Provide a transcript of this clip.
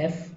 F,